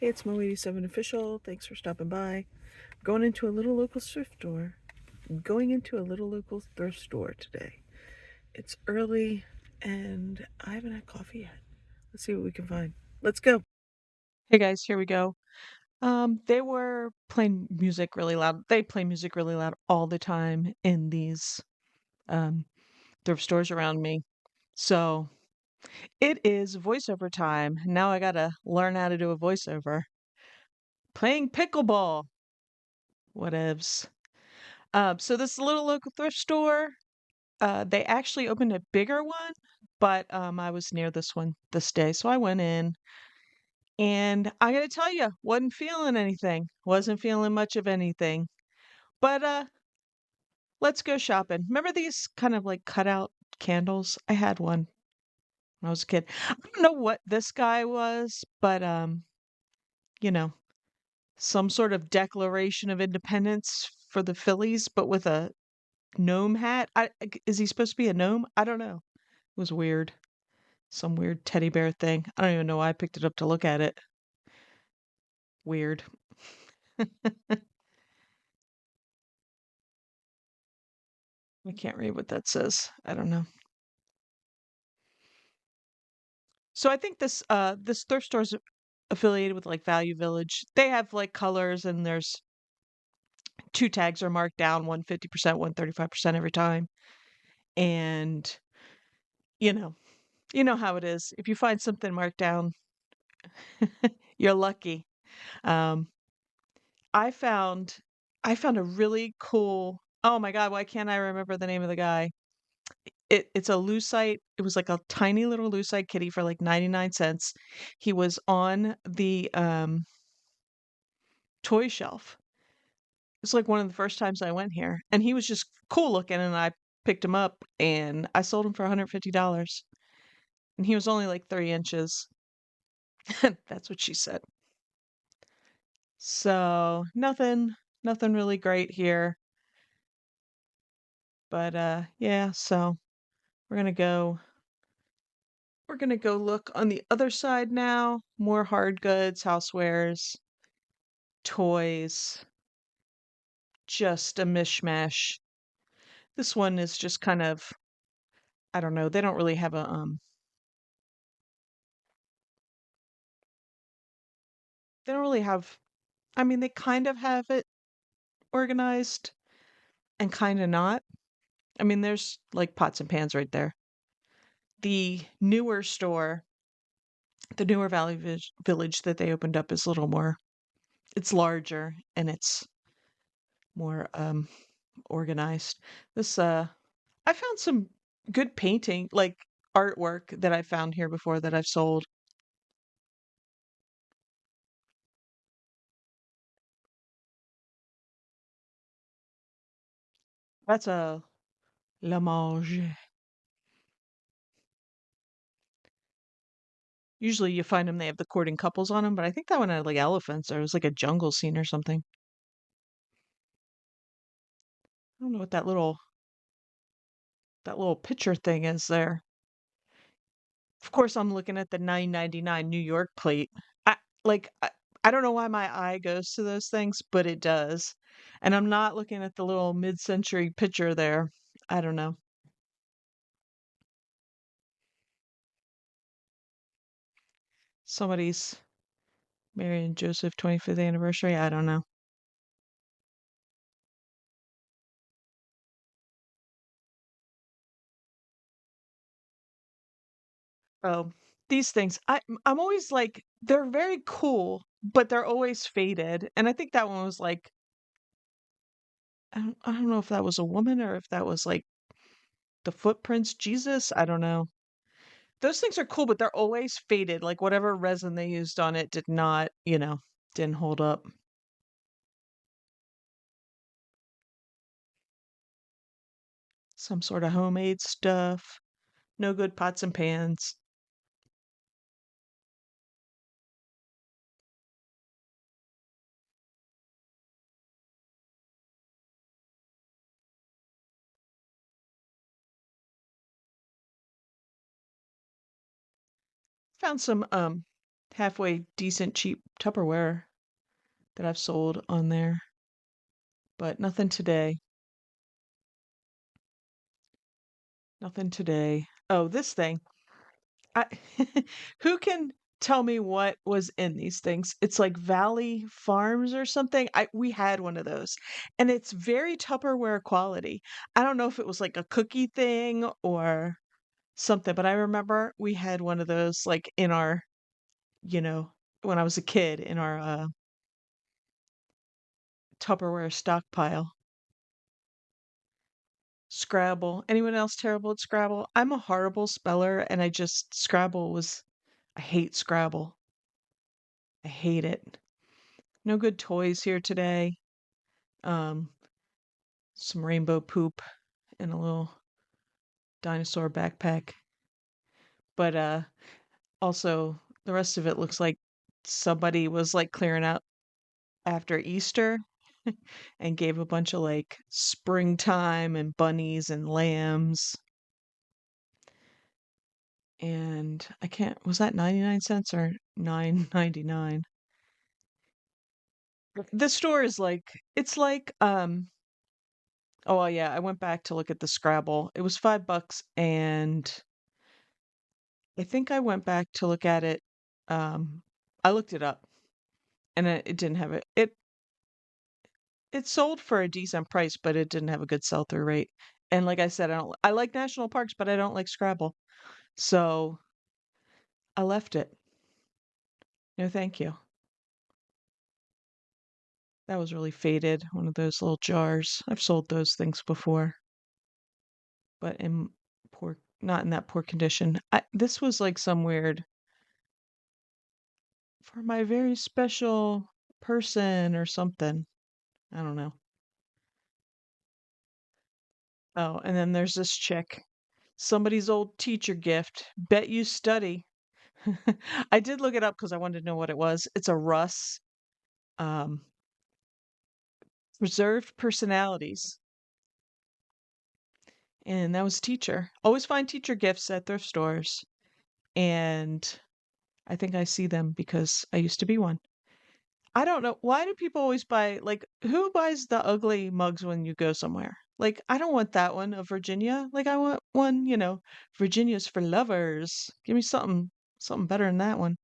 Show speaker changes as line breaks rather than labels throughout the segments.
Hey, it's Mo87 Official. Thanks for stopping by. Going into a little local thrift store. Going into a little local thrift store today. It's early and I haven't had coffee yet. Let's see what we can find. Let's go. Hey guys, here we go. They were playing music really loud. They play music really loud all the time in these um thrift stores around me. So it is voiceover time. Now I gotta learn how to do a voiceover. Playing pickleball. Whatevs. So this little local thrift store, they actually opened a bigger one, but I was near this one this day, so I went in, and I gotta tell you, wasn't feeling anything. Wasn't feeling much of anything. But let's go shopping. Remember these kind of like cutout candles? I had one when I was a kid. I don't know what this guy was, but you know, some sort of Declaration of Independence for the Phillies, but with a gnome hat. Is he supposed to be a gnome? I don't know. It was weird. Some weird teddy bear thing. I don't even know why I picked it up to look at it. Weird. I can't read what that says. I don't know. So I think this thrift store's affiliated with like Value Village. They have like colors and there's two tags are marked down, one 50%, one 35% every time. And you know, you know how it is. If you find something marked down, you're lucky. Um, I found I found a really cool. Oh my God, why can't I remember the name of the guy? It's a lucite. It was like a tiny little lucite kitty for like 99 cents. He was on the toy shelf. It's like one of the first times I went here, and he was just cool looking, and I picked him up and I sold him for $150. And he was only like 3 inches. That's what she said. So nothing really great here. But yeah, so we're gonna go we're gonna go look on the other side now. More hard goods, housewares, toys, just a mishmash. This one is just kind of, I don't know, they don't really have a they don't really have, I mean, they kind of have it organized and kind of not. I mean, there's like pots and pans right there. The newer store, the newer Village that they opened up is a little more, it's larger and it's more organized. This I found some good painting, like artwork that I found here before that I've sold. That's a La Mange. Usually you find them, they have the courting couples on them, but I think that one had like elephants or it was like a jungle scene or something. I don't know what that little picture thing is there. Of course, I'm looking at the 9.99 New York plate. I like I don't know why my eye goes to those things, but it does. And I'm not looking at the little mid-century picture there. I don't know. Somebody's Mary and Joseph 25th anniversary. I don't know. Oh, these things. I'm always like they're very cool, but they're always faded. And I think that one was like I don't know if that was a woman or if that was like the footprints Jesus. I don't know. Those things are cool, but they're always faded. Like whatever resin they used on it did not, didn't hold up. Some sort of homemade stuff. No good pots and pans. Found some halfway decent cheap Tupperware that I've sold on there, but nothing today. Nothing today. Oh, this thing. I who can tell me what was in these things? It's like Valley Farms or something. We had one of those, and it's very Tupperware quality. I don't know if it was like a cookie thing or something, but I remember we had one of those like in our, you know, when I was a kid in our Tupperware stockpile. Scrabble. Anyone else terrible at Scrabble? I'm a horrible speller, and Scrabble was, I hate Scrabble. I hate it. No good toys here today. Um, some rainbow poop in a little dinosaur backpack. But also the rest of it looks like somebody was like clearing out after Easter and gave a bunch of like springtime and bunnies and lambs. And I can't, was that 99 cents or 9.99? The store is like, it's like oh well, yeah, I went back to look at the Scrabble. It was $5 and I think I went back to look at it. Um, I looked it up and it didn't have it. It sold for a decent price, but it didn't have a good sell through rate. And like I said, I like national parks, but I don't like Scrabble. So I left it. No, thank you. That was really faded. One of those little jars. I've sold those things before, but in not in that poor condition. This was like some weird for my very special person or something. I don't know. Oh, and then there's this chick. Somebody's old teacher gift. Bet you study. I did look it up because I wanted to know what it was. It's a Russ um, reserved personalities, and that was teacher. Always find teacher gifts at thrift stores, and I think I see them because I used to be one. I don't know. Why do people always buy, like, who buys the ugly mugs when you go somewhere? Like, I don't want that one of Virginia. Like, I want one, Virginia's for lovers. Give me something better than that one.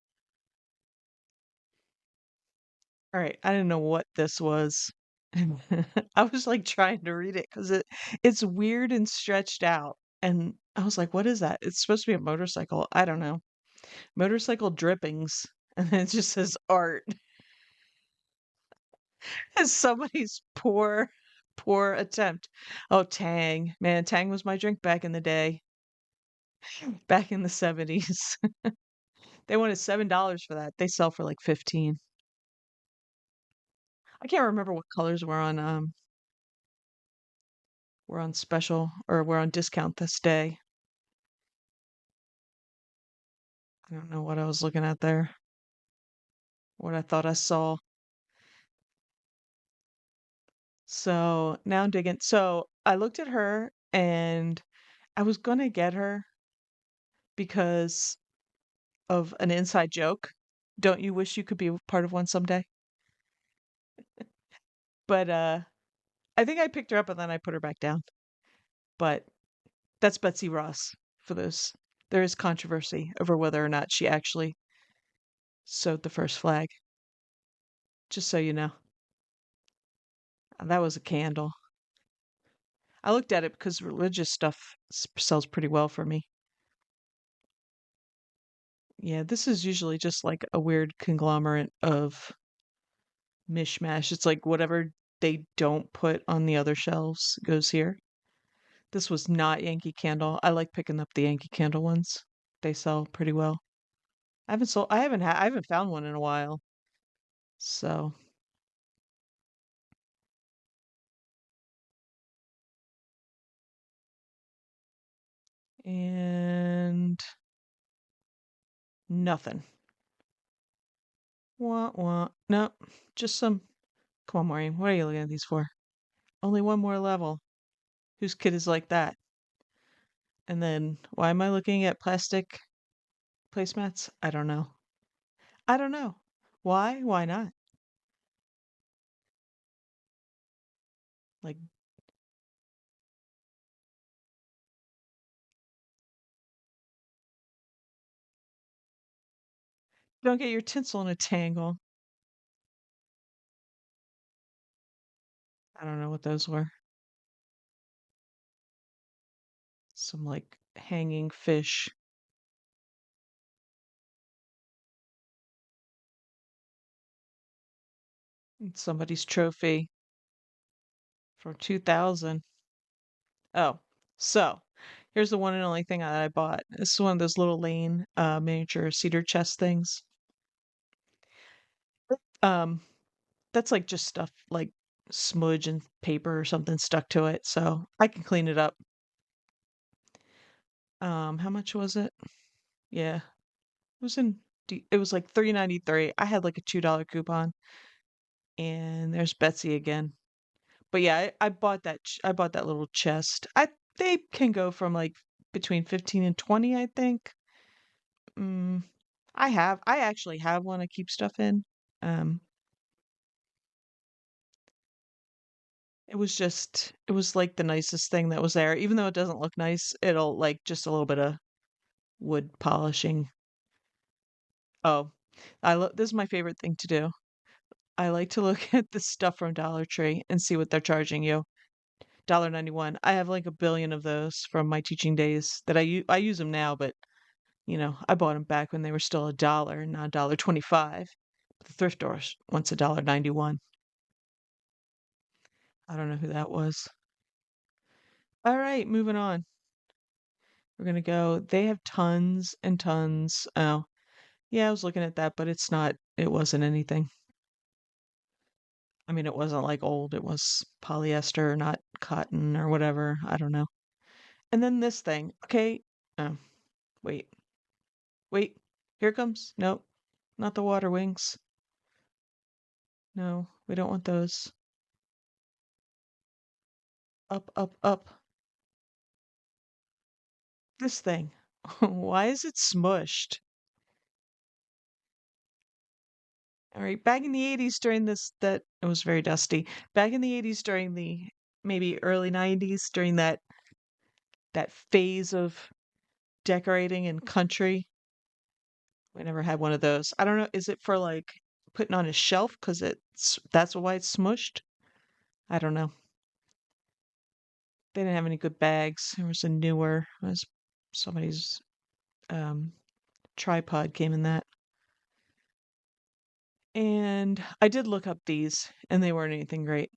All right. I didn't know what this was. I was like trying to read it because it's weird and stretched out. And I was like, what is that? It's supposed to be a motorcycle. I don't know. Motorcycle drippings. And then it just says art. As somebody's poor attempt. Oh, Tang. Man, Tang was my drink back in the day, back in the 70s. They wanted $7 for that. They sell for like 15. I can't remember what colors were on special or were on discount this day. I don't know what I was looking at there. What I thought I saw. So now I'm digging. So I looked at her and I was gonna get her because of an inside joke. Don't you wish you could be a part of one someday? But I think I picked her up and then I put her back down. But that's Betsy Ross for those. There is controversy over whether or not she actually sewed the first flag. Just so you know. That was a candle. I looked at it because religious stuff sells pretty well for me. Yeah, this is usually just like a weird conglomerate of mishmash. It's like whatever they don't put on the other shelves goes here. This was not Yankee Candle. I like picking up the Yankee Candle ones. They sell pretty well. I haven't found one in a while. So, and nothing. Wah wah. Nope. Just some. Come on, Maureen. What are you looking at these for? Only one more level. Whose kid is like that? And then why am I looking at plastic placemats? I don't know. I don't know. Why? Why not? Like, don't get your tinsel in a tangle. I don't know what those were. Some like hanging fish. Somebody's trophy from 2000. Oh, so here's the one and only thing that I bought. This is one of those little Lane miniature cedar chest things. Um, that's like just stuff like smudge and paper or something stuck to it, so I can clean it up. How much was it? Yeah, it was it was like 3.93. I had like a $2 coupon, and there's Betsy again. But yeah, I bought I bought that little chest. They can go from like between 15 and 20, I think. Mm, I actually have one I keep stuff in. Um, it was like the nicest thing that was there. Even though it doesn't look nice, it'll like just a little bit of wood polishing. Oh, this is my favorite thing to do. I like to look at the stuff from Dollar Tree and see what they're charging you. 91. I have like a billion of those from my teaching days that I use them now, but I bought them back when they were still a dollar, not $1.25. The thrift stores wants $1.91. I don't know who that was. All right, moving on. We're gonna go. They have tons and tons. Oh, yeah, I was looking at that, but it's not. It wasn't anything. I mean, it wasn't like old. It was polyester, not cotton or whatever. I don't know. And then this thing. Okay. Oh, wait, wait. Here it comes. Nope, not the water wings. No, we don't want those. Up, up, up. This thing. Why is it smushed? All right, back in the 80s during that it was very dusty. Back in the 80s during the maybe early 90s during that phase of decorating in country, we never had one of those. I don't know, is it for like putting on a shelf cuz that's why it's smushed? I don't know. They didn't have any good bags. There was a newer, it was somebody's um tripod came in that. And I did look up these, and they weren't anything great.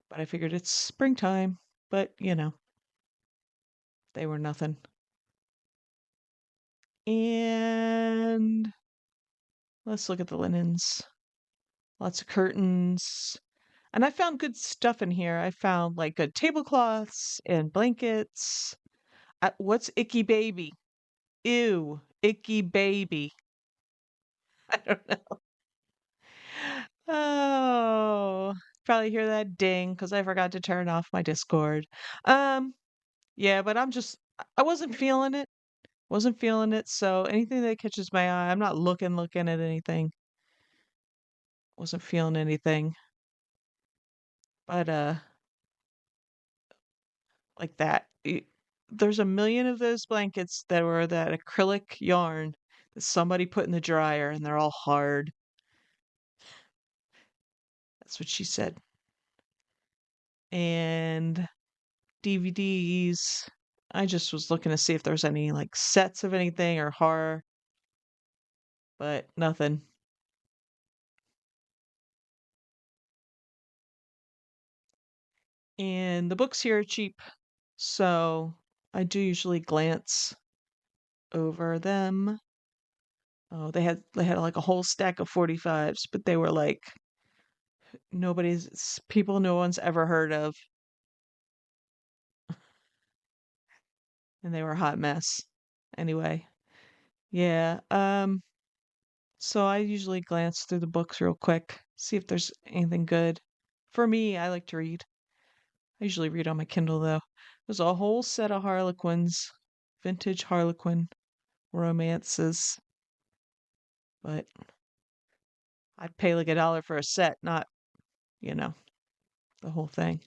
But I figured it's springtime. But, they were nothing. And let's look at the linens. Lots of curtains. And I found good stuff in here. I found like good tablecloths and blankets. What's Icky Baby? Ew, Icky Baby. I don't know. Oh, probably hear that ding because I forgot to turn off my Discord. Um, Yeah, but I wasn't feeling it. Wasn't feeling it. So anything that catches my eye, I'm not looking at anything. Wasn't feeling anything. But like that. There's a million of those blankets that were that acrylic yarn that somebody put in the dryer and they're all hard. That's what she said. And DVDs. I just was looking to see if there's any like sets of anything or horror, but nothing. And the books here are cheap. So I do usually glance over them. Oh, they had like a whole stack of 45s, but they were like people no one's ever heard of, and they were a hot mess. Anyway, yeah. So I usually glance through the books real quick, see if there's anything good. For me, I like to read. I usually read on my Kindle though. There's a whole set of Harlequins, vintage Harlequin romances. but I'd pay like $1 for a set, not, you know, the whole thing.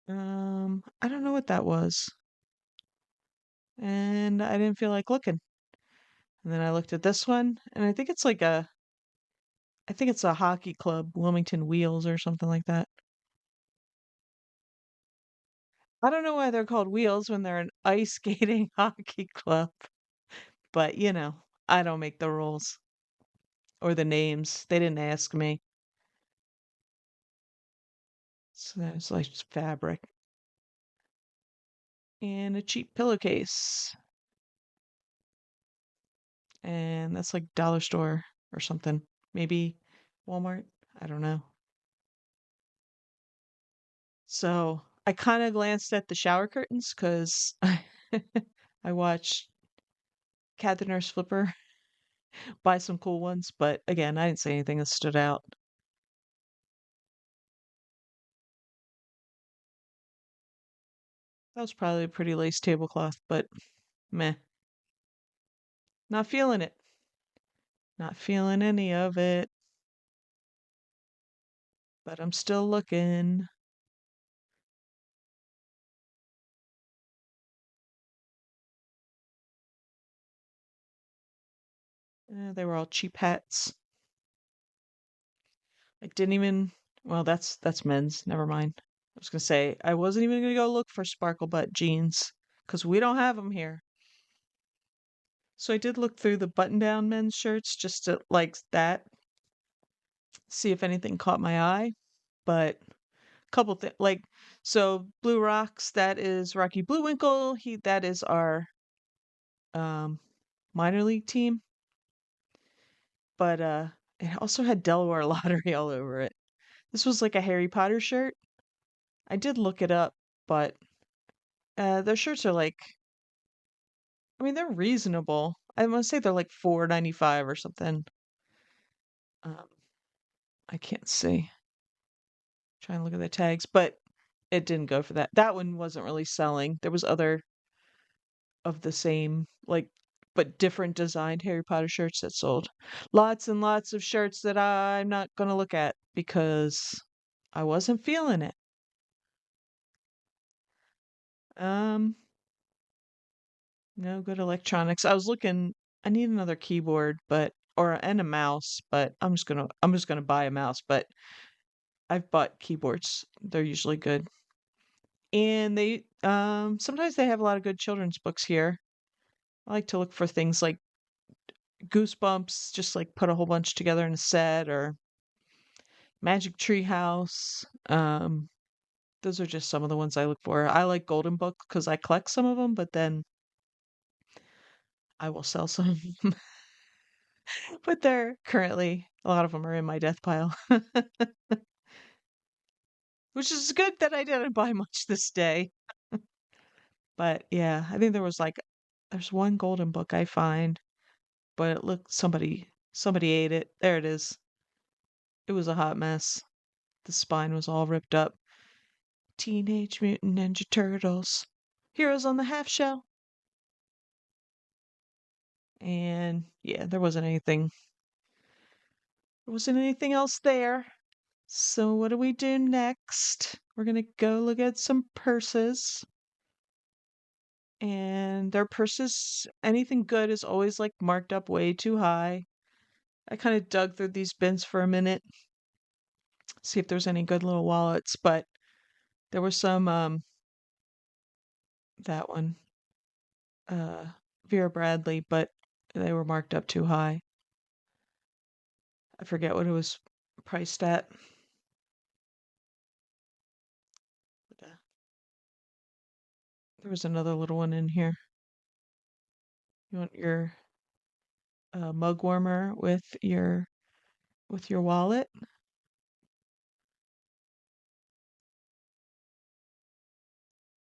I don't know what that was, and I didn't feel like looking. And then I looked at this one, and I think it's a hockey club, Wilmington Wheels or something like that. I don't know why they're called Wheels when they're an ice skating hockey club, but I don't make the rules or the names. They didn't ask me. So that's like just fabric and a cheap pillowcase. And that's like dollar store or something. Maybe Walmart. I don't know. So I kind of glanced at the shower curtains because I watched Cat the Nurse Flipper buy some cool ones. But again, I didn't say anything that stood out. That was probably a pretty lace tablecloth, but meh. Not feeling it. Not feeling any of it. But I'm still looking. They were all cheap hats. I didn't even. Well, that's men's. Never mind. I was gonna say I wasn't even gonna go look for sparkle butt jeans because we don't have them here. So I did look through the button-down men's shirts just to like that, see if anything caught my eye. But a couple things like so Blue Rocks. That is Rocky Bluewinkle. That is our um minor league team. But it also had Delaware Lottery all over it. This was like a Harry Potter shirt. I did look it up, but their shirts are like, I mean, they're reasonable. I want to say they're like 4.95 or something. Um, I can't see. Trying to look at the tags, but it didn't go for that. That one wasn't really selling. There was other of the same like but different designed Harry Potter shirts that sold. Lots and lots of shirts that I'm not going to look at because I wasn't feeling it. Um No good electronics. I need another keyboard, but or and a mouse, but I'm just gonna buy a mouse, but I've bought keyboards. They're usually good. And they sometimes they have a lot of good children's books here. I like to look for things like Goosebumps, just like put a whole bunch together in a set or Magic Tree House. Those are just some of the ones I look for. I like Golden Book because I collect some of them, but then I will sell some. But they're currently a lot of them are in my death pile, which is good that I didn't buy much this day. But yeah, I think there's one golden book I find, but it looked somebody ate it. There it is. It was a hot mess. The spine was all ripped up. Teenage Mutant Ninja Turtles. Heroes on the Half Shell. And yeah, there wasn't anything else there. So what do we do next? We're gonna go look at some purses. And their purses, anything good is always like marked up way too high. I kind of dug through these bins for a minute, see if there's any good little wallets, but there was some that one, uh Vera Bradley, but they were marked up too high. I forget what it was priced at. But, there was another little one in here. You want your mug warmer with your wallet?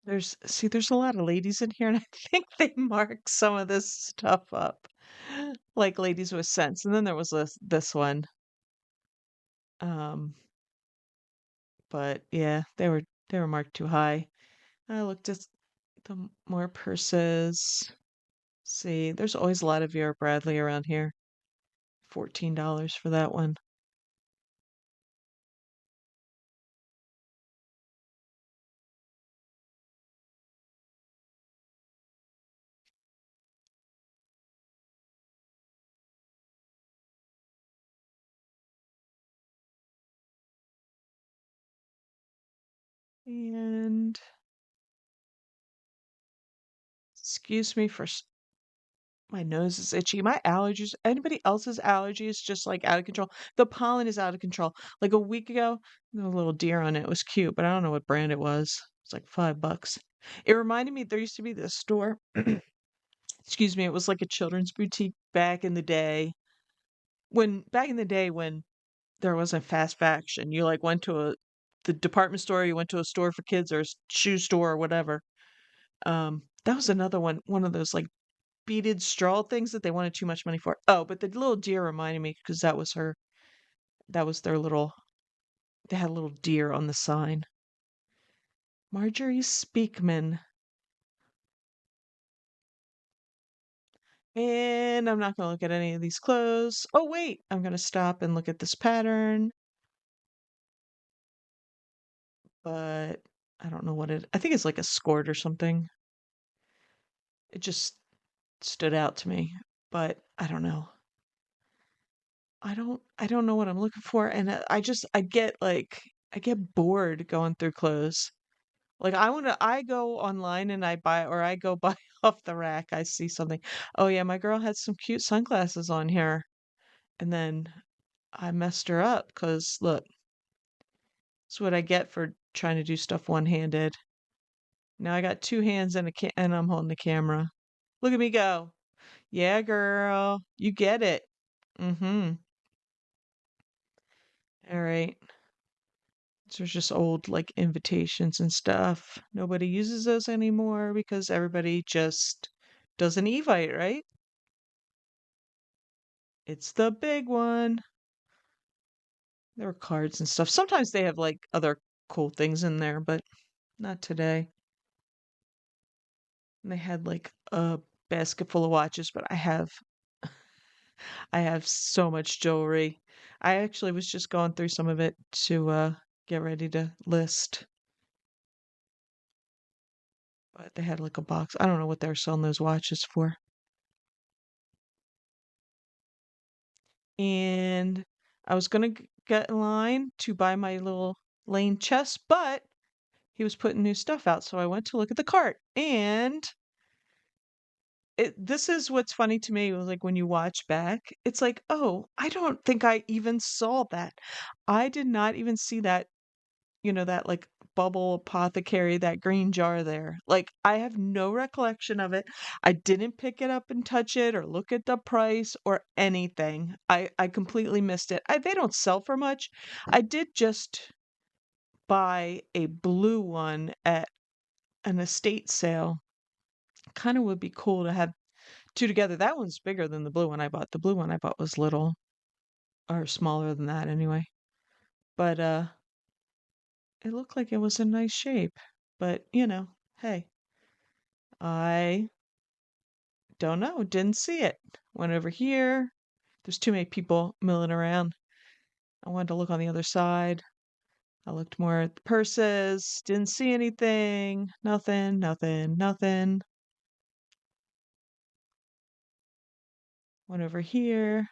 There's a lot of ladies in here, and I think they mark some of this stuff up, like ladies with sense. And then there was this one, um, but yeah, they were marked too high. I looked at more purses, See, there's always a lot of Vera Bradley around here. $14 for that one. And excuse me for my nose is itchy. My allergies, anybody else's allergy is just like out of control. The pollen is out of control. Like a week ago, there was a little deer on it. It was cute, but I don't know what brand it was. It's like $5. It reminded me there used to be this store. Excuse me, it was like a children's boutique back in the day. When there wasn't fast fashion, you like went to the department store, you went to a store for kids or a shoe store or whatever. That was another one of those like beaded straw things that they wanted too much money for. Oh, but the little deer reminded me because that was their little, they had a little deer on the sign. Marjorie Speakman. And I'm not going to look at any of these clothes. Oh, wait, I'm going to stop and look at this pattern, but I don't know I think it's like a skirt or something. It just stood out to me, but I don't know. I don't know what I'm looking for, and I get bored going through clothes. Like I go online and I buy or I go buy off the rack. I see something. Oh yeah, my girl had some cute sunglasses on here. And then I messed her up because look, it's what I get for trying to do stuff one-handed. Now I got two hands and and I'm holding the camera. Look at me go. Yeah, girl. You get it. Mm-hmm. All right. So there's just old like invitations and stuff. Nobody uses those anymore because everybody just does an Evite, right? It's the big one. There were cards and stuff. Sometimes they have like other cool things in there, but not today. And they had like a basket full of watches, but I have so much jewelry. I actually was just going through some of it to get ready to list. But they had like a box. I don't know what they were selling those watches for. And I was gonna get in line to buy my little Lane chest, but he was putting new stuff out, so I went to look at the cart. And this is what's funny to me was like when you watch back, it's like, oh, I don't think I even saw that. I did not even see that, that like bubble apothecary, that green jar there. Like I have no recollection of it. I didn't pick it up and touch it or look at the price or anything. I completely missed it. They don't sell for much. I did just buy a blue one at an estate sale. Kind of would be cool to have two together. That one's bigger than the blue one I bought. The blue one I bought was little or smaller than that anyway. But it looked like it was in nice shape. But, hey, I don't know. Didn't see it. Went over here. There's too many people milling around. I wanted to look on the other side. I looked more at the purses. Didn't see anything. Nothing, nothing, nothing. Went over here.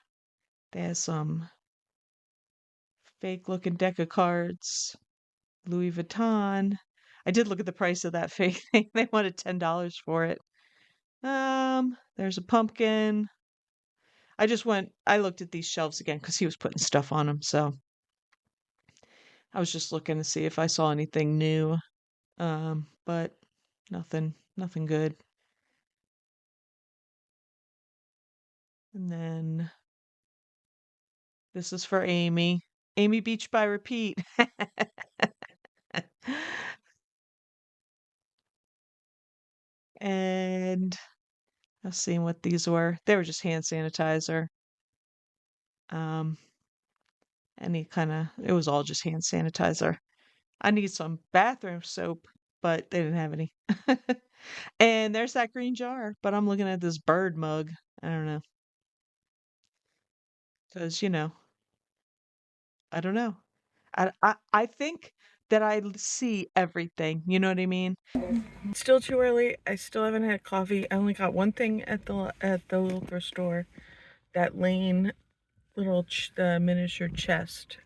They had some fake looking deck of cards. Louis Vuitton. I did look at the price of that fake thing. They wanted $10 for it. There's a pumpkin. I looked at these shelves again because he was putting stuff on them. So I was just looking to see if I saw anything new. But nothing good. And then this is for Amy. Amy Beach by Repeat. And I was seeing what these were. They were just hand sanitizer. Um, it was all just hand sanitizer. I need some bathroom soap.
but they didn't have any. And there's that green jar, but I'm looking at this bird mug. I don't know, because I don't know. I think that I see everything, you know what I mean?
It's still too early. I still haven't had coffee. I only got one thing at the little thrift store. That Lane little the miniature chest